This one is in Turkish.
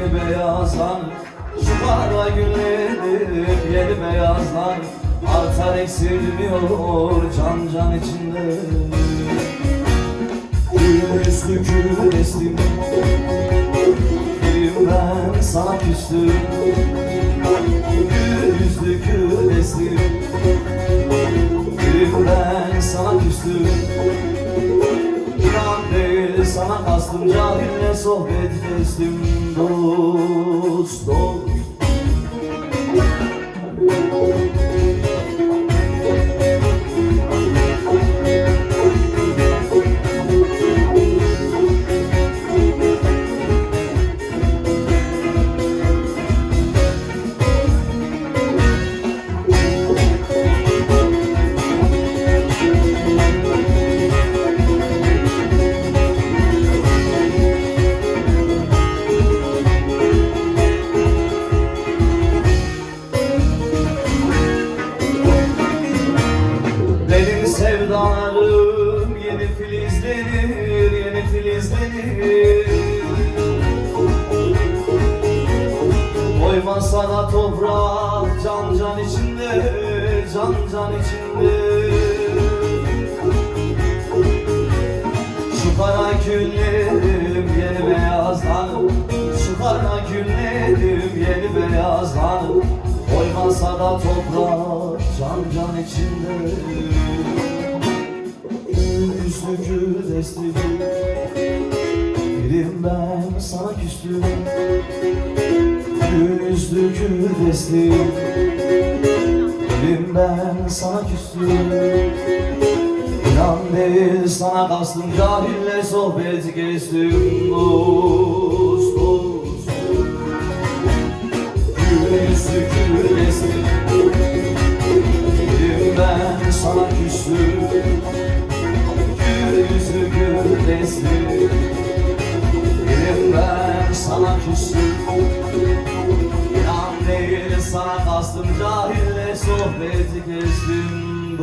yeni beyazlar, şu kara günlerim yeni beyazlar, artar eksilmiyor can can içinde. Gül üstü gül estim, ben sana küstüm. Gül yüzlü gül estim, ben sana küstüm. İnan değil sana kastım, cahille sohbet kestim. Dost dost. Sevdalarım yeni filizlenir, yeni filizlenir. Koymasa da toprak can can içinde, can can içinde. Şu kara günlerim yeni beyazlar, şu kara günlerim yeni beyazlar. Koymasa da toprak can can içinde. Yüzlü gül estim, birim ben sana küstüm. Gül yüzlü gül estim, birim ben sana küstüm. İnan değil sana kastım, cahille sohbet kestim. Dost dost. Gül yüzlü gül estim, birim ben sana küstüm. Yüzü gül estim, benim ben sana küstüm. İnan değil sana kastım, cahille sohbeti kestim.